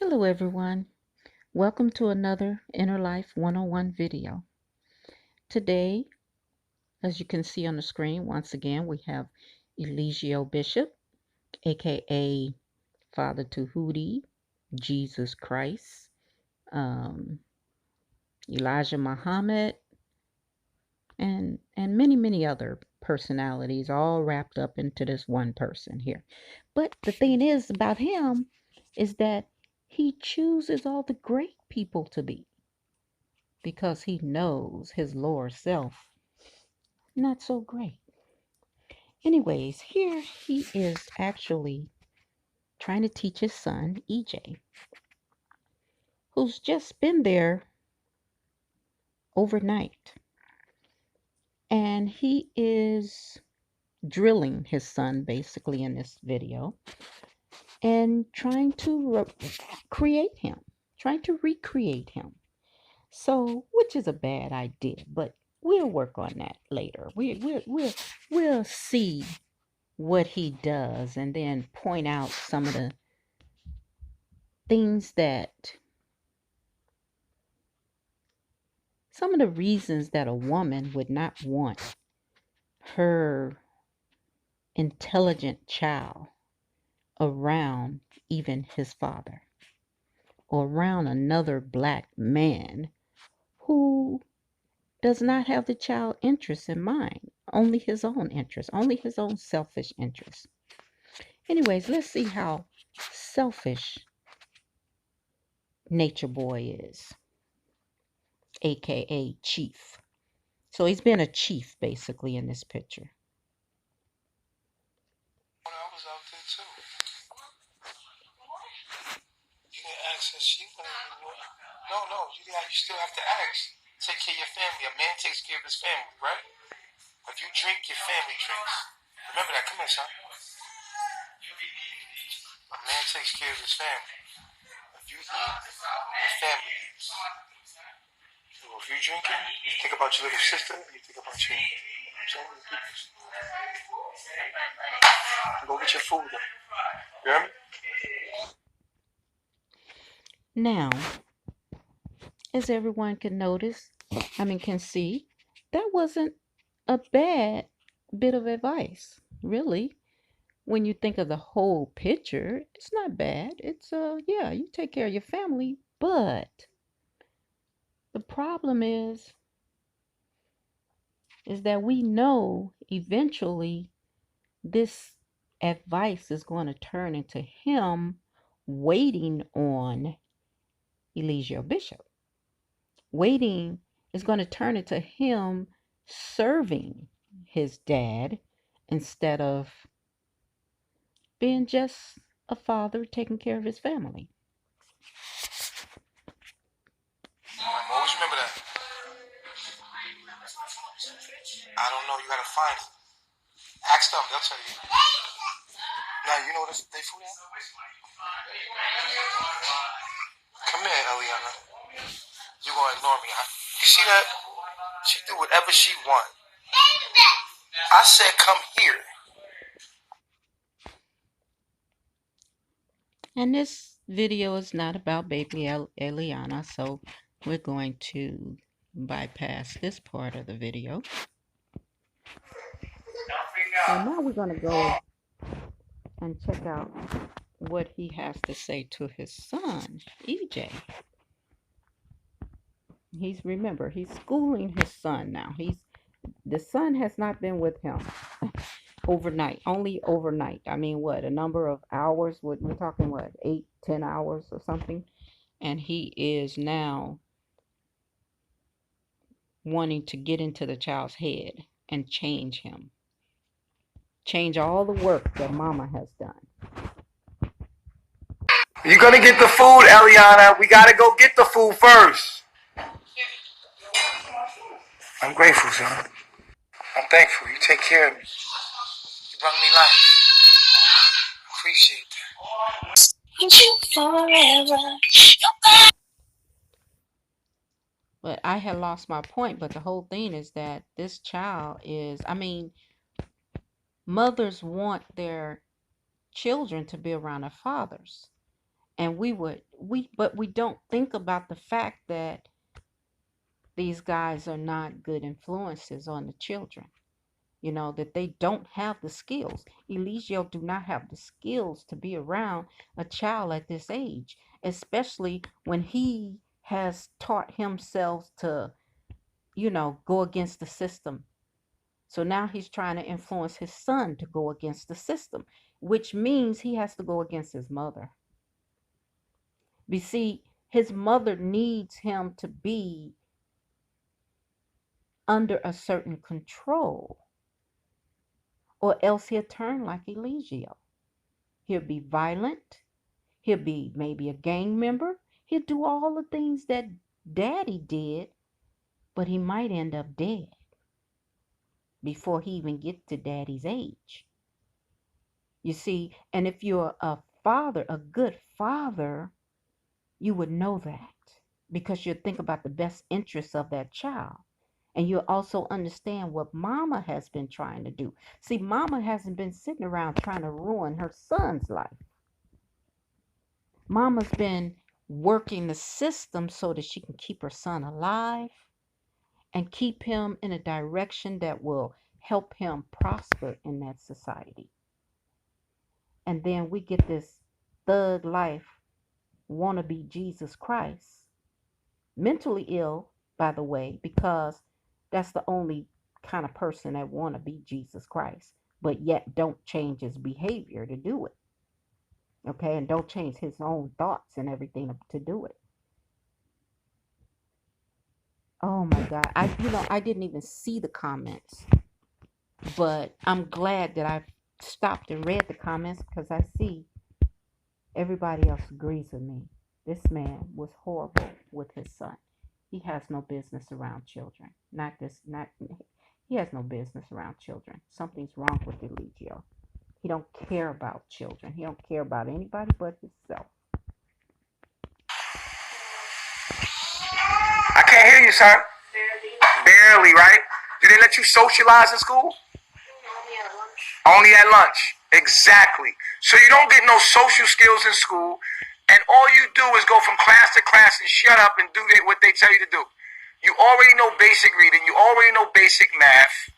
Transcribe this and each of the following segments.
Hello everyone. Welcome to another Inner Life 101 video. Today, as you can see on the screen, once again, we have Eligio Bishop, aka Father Tahuti, Jesus Christ, um, Elijah Muhammad, and many other personalities all wrapped up into this one person here. But the thing is about him is that he chooses all the great people to be, because he knows his lower self not so great. Anyways, here he is actually trying to teach his son, EJ, who's just been there overnight. And he is drilling his son basically in this video and trying to create him, trying to recreate him. So, which is a bad idea, but we'll work on that later. We'll see what he does and then point out some of the things that some of the reasons that a woman would not want her intelligent child around even his father or around another black man who does not have the child interest in mind, only his own interest, only his own selfish interest. Anyways, let's see how selfish Nature Boy is, aka Chief. So he's been a chief basically in this picture. I was out there too. You didn't ask her. She wanted to. No. You still have to ask. Take care of your family. A man takes care of his family, right? If you drink, your family drinks. Remember that. Come here, son. A man takes care of his family. If you eat, your family eats. So if you're drinking, you think about your little sister, you think about your Go get your food, though. You hear me? Now, as everyone can can see, that wasn't a bad bit of advice, really. When you think of the whole picture, it's not bad. It's yeah, you take care of your family, but the problem is that we know eventually this advice is going to turn into him waiting on Eligio Bishop. Waiting is going to turn into him serving his dad instead of being just a father taking care of his family. Always remember that. I don't know. You gotta find it. Ask them. They'll tell you. Now you know what they food at? Come here, Eliana. You gonna ignore me? You see that? She do whatever she want. I said, come here. And this video is not about baby Eliana, so we're going to bypass this part of the video. And now we're going to go and check out what he has to say to his son, EJ. Remember, he's schooling his son now. The son has not been with him overnight, only overnight. I mean, what, a number of hours? We're talking, what, 8-10 hours or something? And he is now wanting to get into the child's head and change him. Change all the work that mama has done. You're gonna get the food, Eliana. We gotta go get the food first. I'm grateful, son. I'm thankful. You take care of me. You brought me life. Appreciate that. But I had lost my point. But the whole thing is that this child is, mothers want their children to be around their fathers. And we don't think about the fact that these guys are not good influences on the children. That they don't have the skills. Eligio do not have the skills to be around a child at this age, especially when he has taught himself to, go against the system. So now he's trying to influence his son to go against the system, which means he has to go against his mother. You see, his mother needs him to be under a certain control, or else he'll turn like Eligio. He'll be violent. He'll be maybe a gang member. He'll do all the things that daddy did, but he might end up dead before he even gets to daddy's age. You see, and if you're a father, a good father, you would know that because you think about the best interests of that child. And you also understand what mama has been trying to do. See, mama hasn't been sitting around trying to ruin her son's life. Mama's been working the system so that she can keep her son alive and keep him in a direction that will help him prosper in that society. And then we get this thug life wannabe Jesus Christ, mentally ill, by the way, because that's the only kind of person that want to be Jesus Christ, but yet don't change his behavior to do it. Okay, and don't change his own thoughts and everything to do it. Oh my God. I didn't even see the comments, but I'm glad that I stopped and read the comments because I see everybody else agrees with me. This man was horrible with his son. He has no business around children. Not he has no business around children. Something's wrong with Eligio. He don't care about children. He don't care about anybody but himself. I can't hear you, sir. Barely, right? Do they let you socialize in school? Only at lunch. Exactly. So you don't get no social skills in school, and all you do is go from class to class and shut up and do what they tell you to do. You already know basic reading. You already know basic math.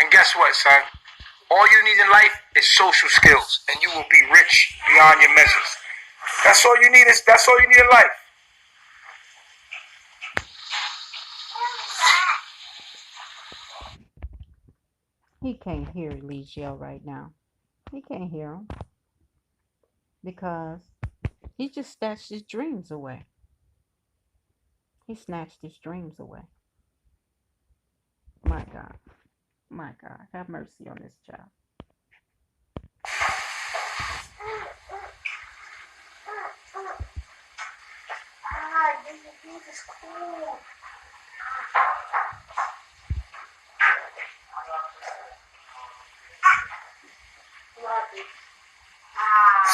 And guess what, son? All you need in life is social skills, and you will be rich beyond your measures. That's all you need. That's all you need in life. He can't hear Eligio right now. He can't hear him because he just snatched his dreams away. He snatched his dreams away. My God. My God. Have mercy on this child. This is cool.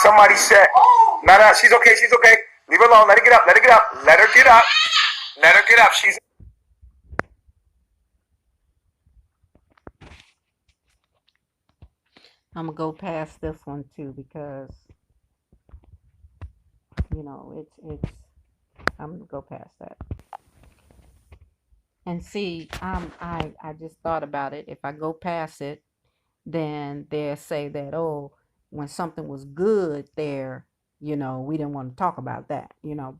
Somebody said, no, she's okay, she's okay. Leave her alone. Let her get up. Let her get up. Let her get up. Let her get up. She's. I'm gonna go past this one too because it's. I'm gonna go past that. And see, I just thought about it. If I go past it, then they'll say that, oh, when something was good there, we didn't want to talk about that,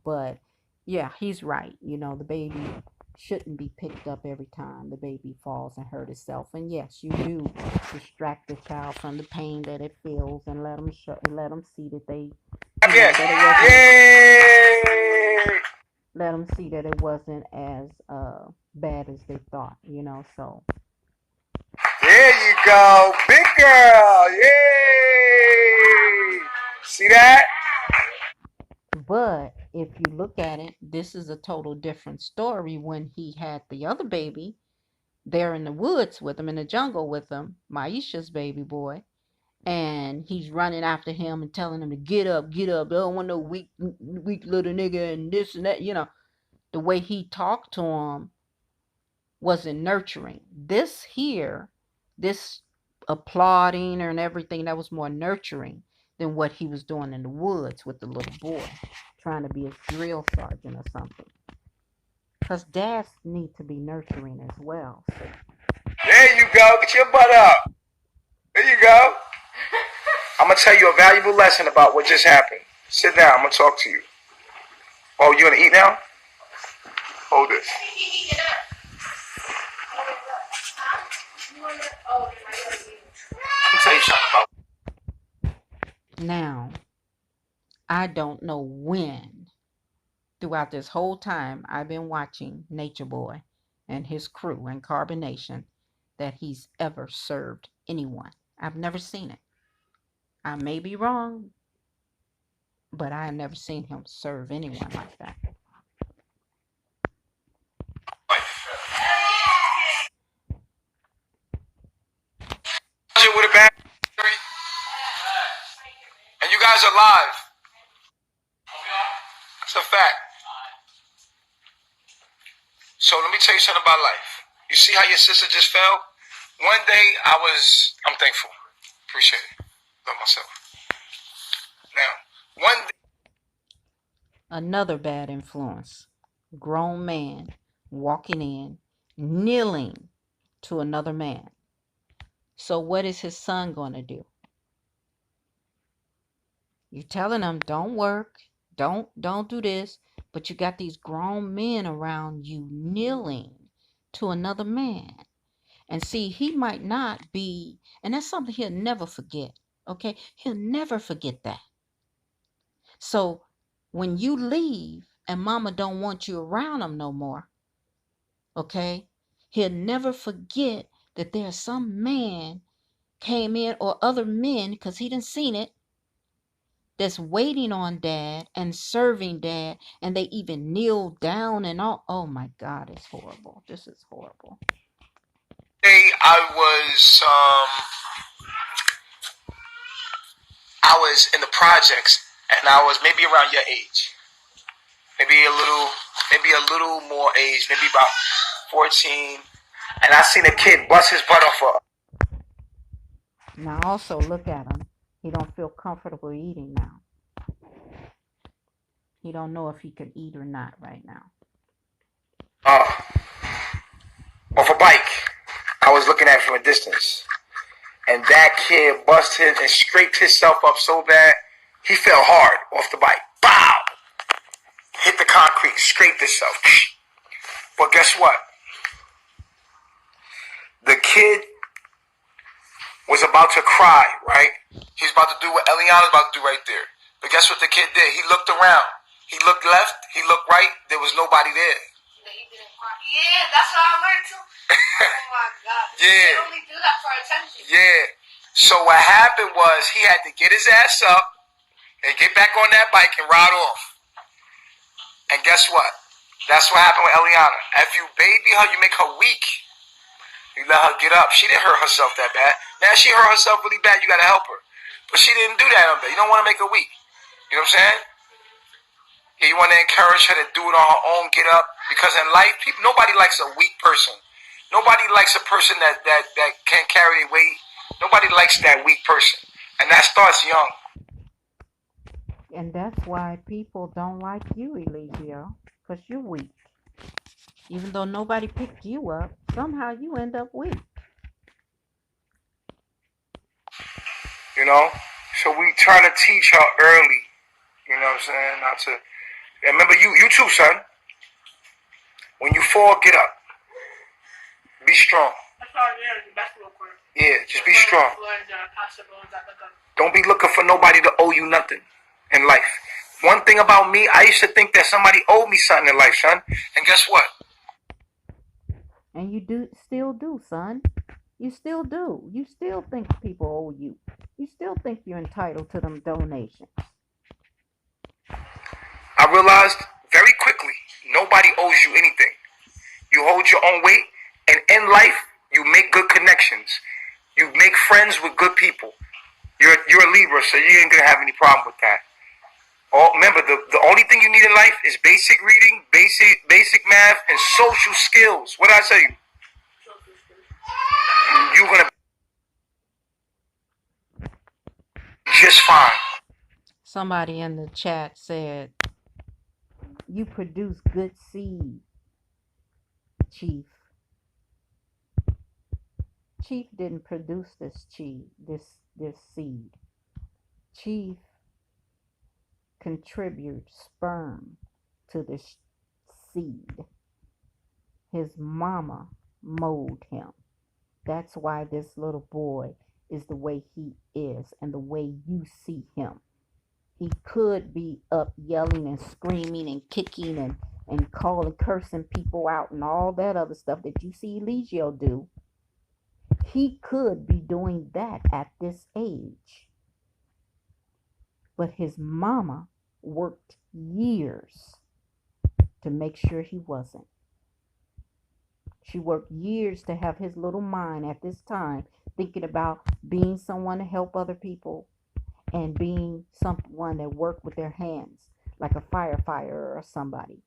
but yeah, he's right. The baby shouldn't be picked up every time the baby falls and hurt itself. And yes, you do distract the child from the pain that it feels and let them see that they, that it wasn't, yay! Let them see that it wasn't as bad as they thought, so. There you go. Big girl. Yay! See that? But if you look at it, this is a total different story when he had the other baby there in the woods with him, in the jungle with him, Maisha's baby boy. And he's running after him and telling him to get up, get up. I don't want no weak little nigga and this and that. The way he talked to him wasn't nurturing. This applauding and everything, that was more nurturing. than what he was doing in the woods with the little boy, trying to be a drill sergeant or something. Because dads need to be nurturing as well. So. There you go. Get your butt up. There you go. I'm going to tell you a valuable lesson about what just happened. Sit down. I'm going to talk to you. Oh, you want to eat now? Hold this. Let me tell you something about. Now, I don't know when, throughout this whole time I've been watching Nature Boy and his crew and Carbonation, that he's ever served anyone. I've never seen it. I may be wrong, but I have never seen him serve anyone like that. With a bad and you guys are live. It's a fact. So let me tell you something about life. You see how your sister just fell? One day I'm thankful. Appreciate it. Love myself. Now, one day. Another bad influence. Grown man walking in, kneeling to another man. So what is his son going to do? You're telling him, don't work, don't do this, but you got these grown men around you kneeling to another man. And see, he might not be, and that's something he'll never forget. Okay, he'll never forget that. So when you leave and mama don't want you around him no more, okay, he'll never forget that there's some man came in, or other men, because he done seen it, that's waiting on dad and serving dad, and they even kneel down and all. Oh my God, it's horrible. This is horrible. I was in the projects, and I was maybe around your age, maybe a little more age, maybe about 14, and I seen a kid bust his butt off. Now also look at him. He don't feel comfortable eating now. He don't know if he could eat or not right now. Off a bike. I was looking at it from a distance. And that kid busted and scraped himself up so bad, he fell hard off the bike. Bow! Hit the concrete, scraped himself. But guess what? The kid was about to cry, right? He's about to do what Eliana's about to do right there. But guess what the kid did? He looked around. He looked left. He looked right. There was nobody there. Yeah, that's what I learned too. Oh my God. Yeah. They only do that for attention. Yeah. So what happened was he had to get his ass up and get back on that bike and ride off. And guess what? That's what happened with Eliana. If you baby her, you make her weak. You let her get up. She didn't hurt herself that bad. Now she hurt herself really bad. You got to help her. But she didn't do that on there. You don't want to make her weak. You know what I'm saying? Yeah, you want to encourage her to do it on her own, get up. Because in life, nobody likes a weak person. Nobody likes a person that can't carry their weight. Nobody likes that weak person. And that starts young. And that's why people don't like you, Eligio, because you're weak. Even though nobody picked you up, somehow you end up weak. You know? So we try to teach her early. You know what I'm saying? Not to. And remember, you too, son. When you fall, get up. Be strong. That's all I learned in basketball court. Yeah, just be strong. Don't be looking for nobody to owe you nothing in life. One thing about me, I used to think that somebody owed me something in life, son. And guess what? And you still do, son. You still do. You still think people owe you. You still think you're entitled to them donations. I realized very quickly, nobody owes you anything. You hold your own weight, and in life, you make good connections. You make friends with good people. You're a Libra, so you ain't gonna have any problem with that. Remember, the only thing you need in life is basic reading, basic math, and social skills. What did I tell you? You're gonna just fine. Somebody in the chat said, "You produce good seed, Chief." Chief didn't produce this seed. Chief contribute sperm to this seed. His mama molded him. That's why this little boy is the way he is and the way you see him. He could be up yelling and screaming and kicking and calling, cursing people out and all that other stuff that you see Eligio do. He could be doing that at this age. But his mama worked years to make sure he wasn't. She worked years to have his little mind at this time thinking about being someone to help other people and being someone that worked with their hands, like a firefighter or somebody.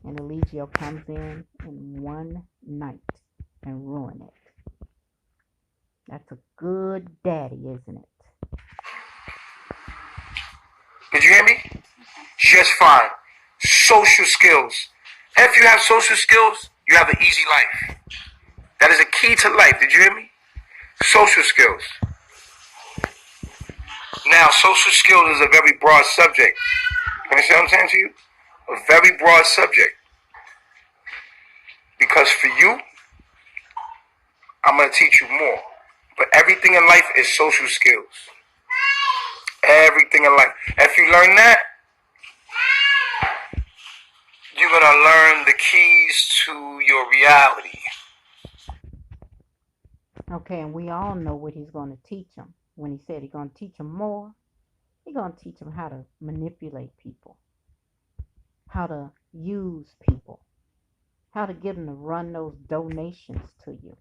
And Eligio comes in one night and ruin it. That's a good daddy, isn't it? Did you hear me? Just fine. Social skills. If you have social skills, you have an easy life. That is a key to life. Did you hear me? Social skills. Now, social skills is a very broad subject. You understand what I'm saying to you? A very broad subject. Because for you, I'm going to teach you more. But everything in life is social skills. Everything in life. If you learn that, you're going to learn the keys to your reality. Okay, and we all know what he's going to teach them. When he said he's going to teach them more, he's going to teach them how to manipulate people, how to use people, how to get them to run those donations to you.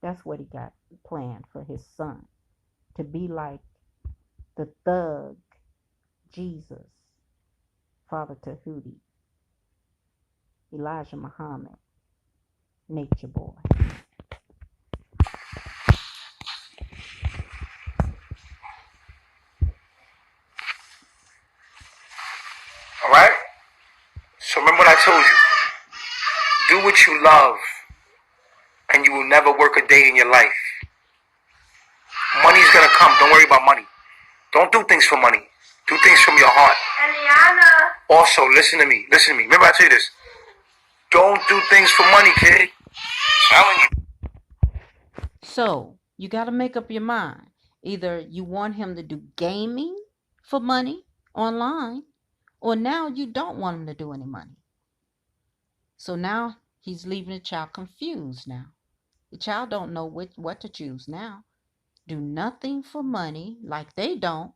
That's what he got planned for his son, to be like the thug Jesus, Father Tahuti, Elijah Muhammad, Nature Boy. All right? So remember what I told you. Do what you love, and you will never work a day in your life. Money's going to come. Don't worry about money. Don't do things for money. Do things from your heart. Eliana. Also, listen to me. Listen to me. Remember I tell you this. Don't do things for money, kid. I'm telling you. So, you got to make up your mind. Either you want him to do gaming for money online, or now you don't want him to do any money. So now he's leaving the child confused now. The child don't know what to choose now. Do nothing for money like they don't.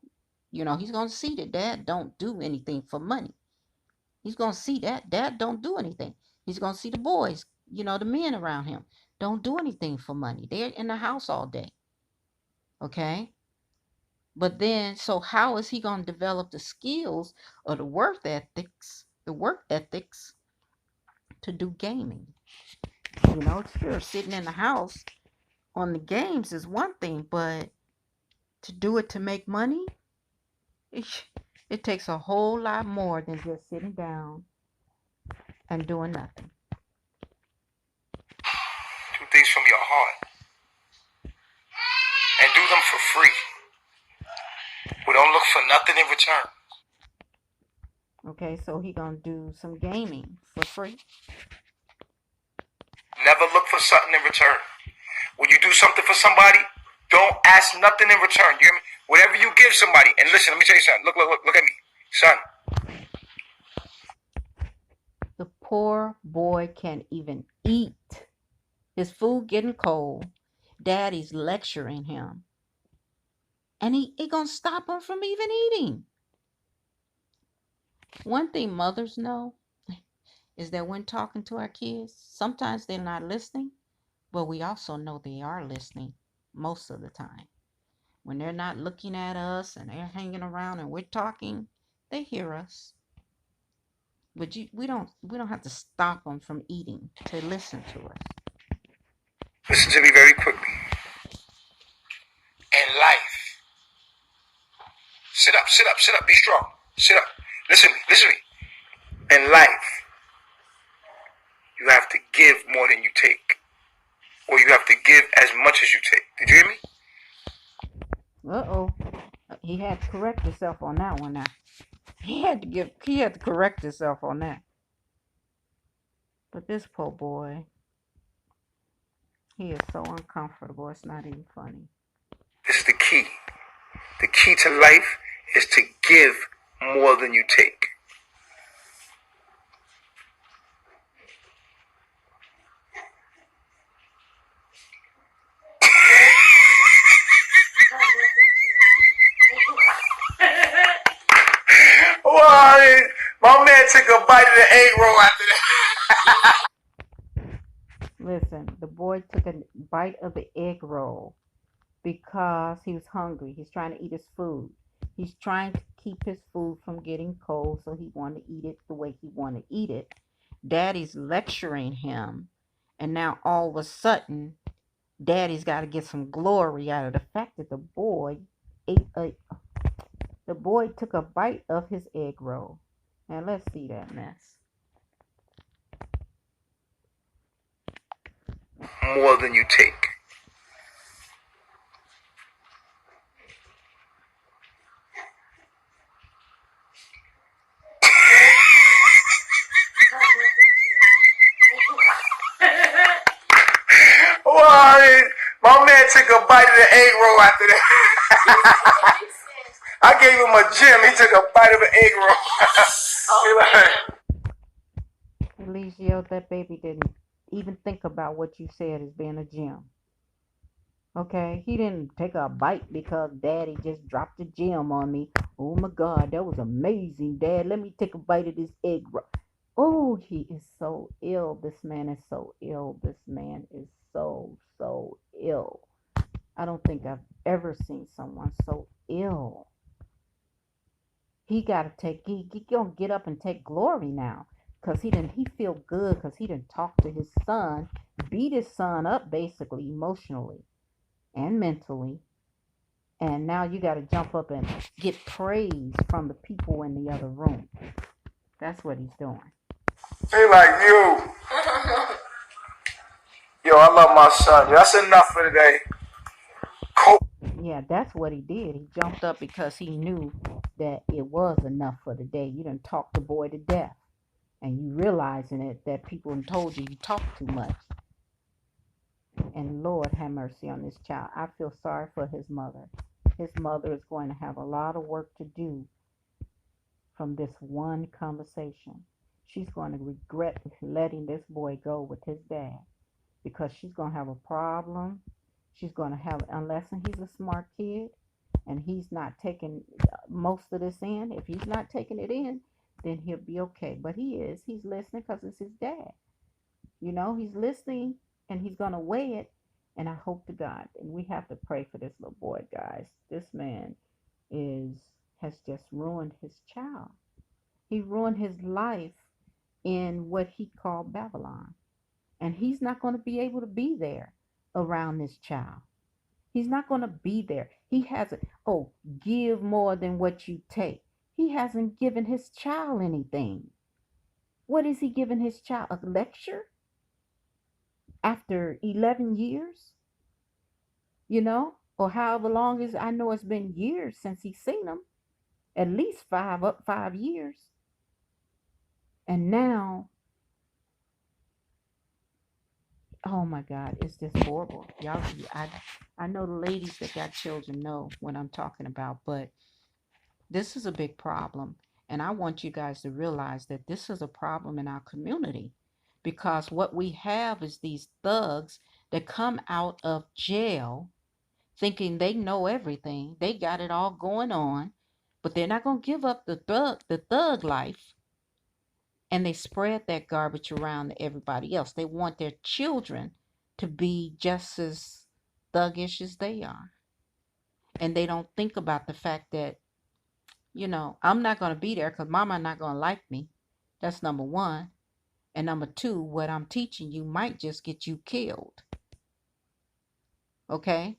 He's going to see that dad don't do anything for money. He's going to see that dad don't do anything. He's going to see the boys, the men around him, don't do anything for money. They're in the house all day. Okay? But then, so how is he going to develop the skills or the work ethics to do gaming? Sure, sitting in the house on the games is one thing, but to do it to make money, it takes a whole lot more than just sitting down and doing nothing. Do things from your heart. And do them for free. We don't look for nothing in return. Okay, so he gonna do some gaming for free. Never look for something in return. When you do something for somebody, don't ask nothing in return. You hear me? Whatever you give somebody, and listen, let me tell you something. Look at me, son. The poor boy can't even eat. His food getting cold. Daddy's lecturing him. And he gonna stop him from even eating. One thing mothers know is that when talking to our kids, sometimes they're not listening, but we also know they are listening most of the time. When they're not looking at us and they're hanging around and we're talking, they hear us. But we don't have to stop them from eating to listen to us. Listen to me very quickly. In life, Sit up, sit up, sit up. Be strong. Sit up. Listen to me. In life, you have to give more than you take. Or you have to give as much as you take. Did you hear me? Uh-oh. He had to correct himself on that one now. He had to correct himself on that. But this poor boy, he is so uncomfortable. It's not even funny. This is the key. The key to life is to give more than you take. Well, my man took a bite of the egg roll after that. Listen, the boy took a bite of the egg roll because he was hungry. He's trying to eat his food. He's trying to keep his food from getting cold, so he wanted to eat it the way he wanted to eat it. Daddy's lecturing him, and now all of a sudden, Daddy's got to get some glory out of the fact that ate a the boy took a bite of his egg roll. Now let's see that mess. More than you take. Well, my man took a bite of the egg roll after that. I gave him a gym. He took a bite of an egg roll. Eligio, that baby didn't even think about what you said as being a gem. Okay, he didn't take a bite because Daddy just dropped a gem on me. Oh my God, that was amazing, Dad. Let me take a bite of this egg roll. Oh, he is so ill. This man is so ill. This man is so ill. I don't think I've ever seen someone so ill. He gonna get up and take glory now. Cause he feel good because he didn't talk to his son, beat his son up basically emotionally and mentally. And now you gotta jump up and get praise from the people in the other room. That's what he's doing. He like, yo, I love my son. That's enough for today. Yeah, that's what he did. He jumped up because he knew that it was enough for the day. You done talked the boy to death. And you realizing it that people told you talk too much. And Lord have mercy on this child. I feel sorry for his mother. His mother is going to have a lot of work to do from this one conversation. She's going to regret letting this boy go with his dad because she's going to have a problem. She's going to have, unless he's a smart kid and he's not taking most of this in, if he's not taking it in, then he'll be okay. But he is. He's listening because it's his dad. You know, he's listening and he's going to weigh it. And I hope to God, and we have to pray for this little boy, guys. This man has just ruined his child. He ruined his life in what he called Babylon. And he's not going to be able to be there around this child. He's not going to be there. He hasn't, give more than what you take. He hasn't given his child anything. What is he giving his child? A lecture? After 11 years? You know? Or however long is, I know it's been years since he's seen him. At least 5 years. And now, oh my God, it's just horrible. Y'all, I know the ladies that got children know what I'm talking about, but this is a big problem. And I want you guys to realize that this is a problem in our community because what we have is these thugs that come out of jail thinking they know everything. They got it all going on, but they're not going to give up the thug life, and they spread that garbage around to everybody else. They want their children to be just as thuggish as they are. And they don't think about the fact that, I'm not going to be there because mama not going to like me. That's number one. And number two, what I'm teaching you might just get you killed. Okay?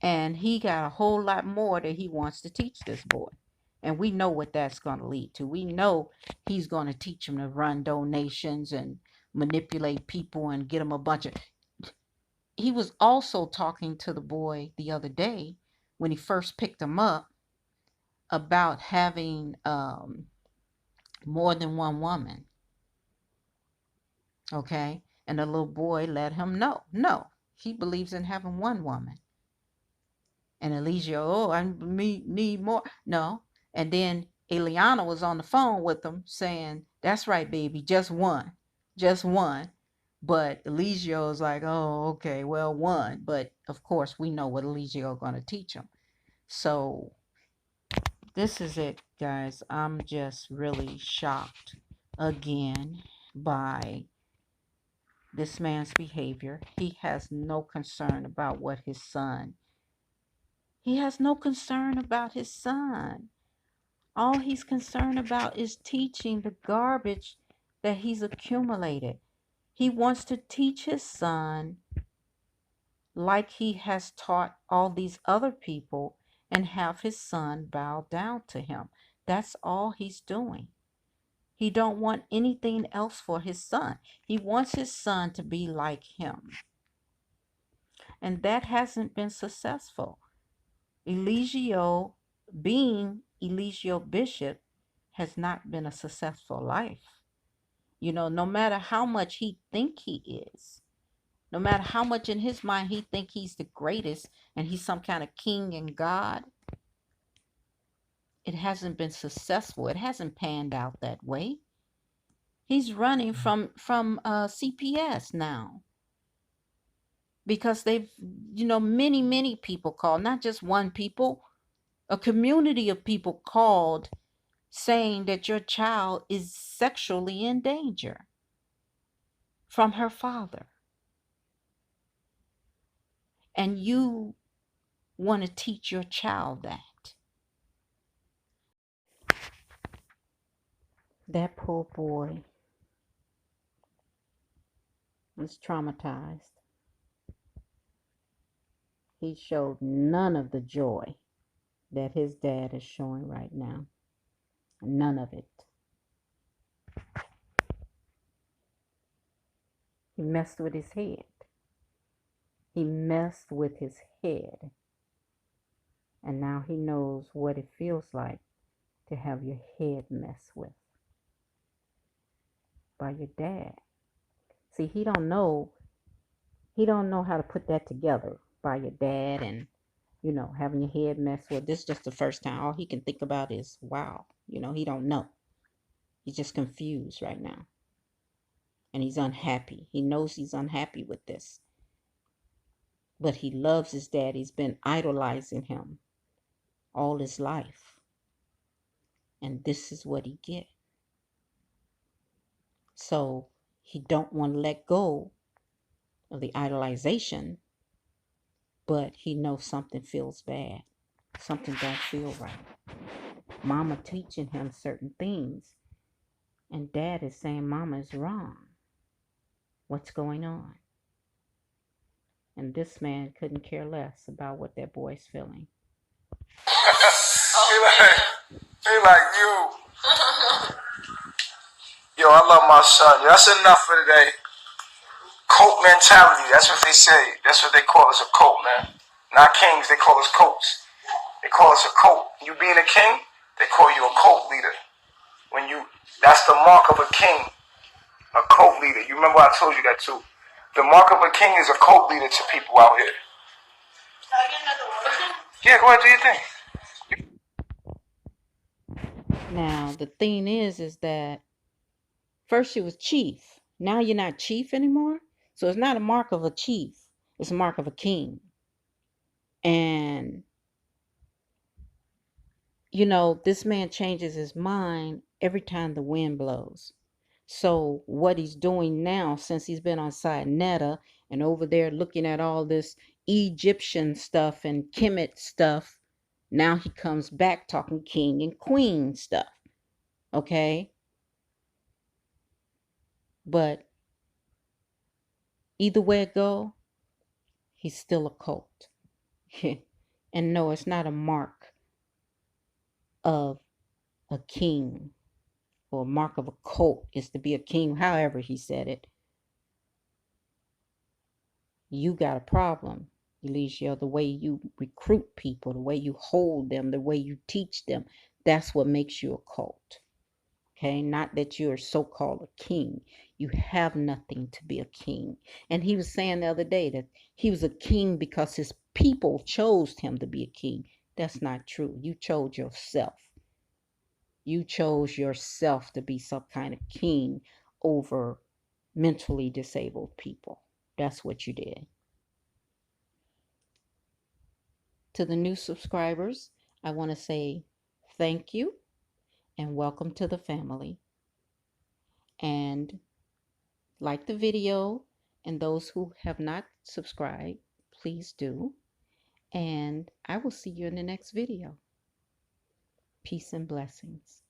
And he got a whole lot more that he wants to teach this boy. And we know what that's going to lead to. We know he's going to teach him to run donations and manipulate people and get him a bunch of. He was also talking to the boy the other day when he first picked him up about having more than one woman. Okay. And the little boy let him know. No, he believes in having one woman. And Eligio, oh, I need more. No. And then Eliana was on the phone with him saying, that's right, baby, just one. Just one. But Eligio is like, oh, okay, well, one. But of course, we know what Eligio is going to teach him. So this is it, guys. I'm just really shocked again by this man's behavior. He has no concern about what his son. He has no concern about his son. All he's concerned about is teaching the garbage that he's accumulated. He wants to teach his son like he has taught all these other people and have his son bow down to him. That's all he's doing. He don't want anything else for his son. He wants his son to be like him. And that hasn't been successful. Eligio, being Eligio Bishop, has not been a successful life. You know, no matter how much he think he is, no matter how much in his mind he think he's the greatest and he's some kind of king and god, it hasn't been successful. It hasn't panned out that way. He's running from CPS now because they've, many people called, not just one people, a community of people called saying that your child is sexually in danger from her father. And you want to teach your child that. That poor boy was traumatized. He showed none of the joy that his dad is showing right now. None of it. He messed with his head. He messed with his head. And now he knows what it feels like to have your head messed with by your dad. See, he don't know how to put that together by your dad and, having your head messed with. This is just the first time. All he can think about is, wow, he don't know. He's just confused right now. And he's unhappy. He knows he's unhappy with this. But he loves his dad. He's been idolizing him all his life. And this is what he get. So he don't want to let go of the idolization, but he knows something feels bad. Something don't feel right. Mama teaching him certain things, and dad is saying mama is wrong. What's going on? And this man couldn't care less about what that boy's feeling. He like you. Yo, I love my son. That's enough for today. Cult mentality. That's what they say. That's what they call us, a cult, man. Not kings. They call us cults. They call us a cult. You being a king, they call you a cult leader. That's the mark of a king, a cult leader. You remember I told you that too. The mark of a king is a cult leader to people out here. Yeah, go ahead, do your thing. Now, the thing is that first you was chief. Now you're not chief anymore. So it's not a mark of a chief. It's a mark of a king. And, this man changes his mind every time the wind blows. So what he's doing now, since he's been on Sinetta and over there looking at all this Egyptian stuff and Kemet stuff, now he comes back talking king and queen stuff. Okay? But either way it go, he's still a cult. And no, it's not a mark of a king or a mark of a cult is to be a king, however he said it. You got a problem, Eligio. The way you recruit people, the way you hold them, the way you teach them, that's what makes you a cult. Okay, not that you're so-called a king. You have nothing to be a king. And he was saying the other day that he was a king because his people chose him to be a king. That's not true. You chose yourself. You chose yourself to be some kind of king over mentally disabled people. That's what you did. To the new subscribers, I want to say thank you and welcome to the family. And like the video, and those who have not subscribed, please do. And I will see you in the next video. Peace and blessings.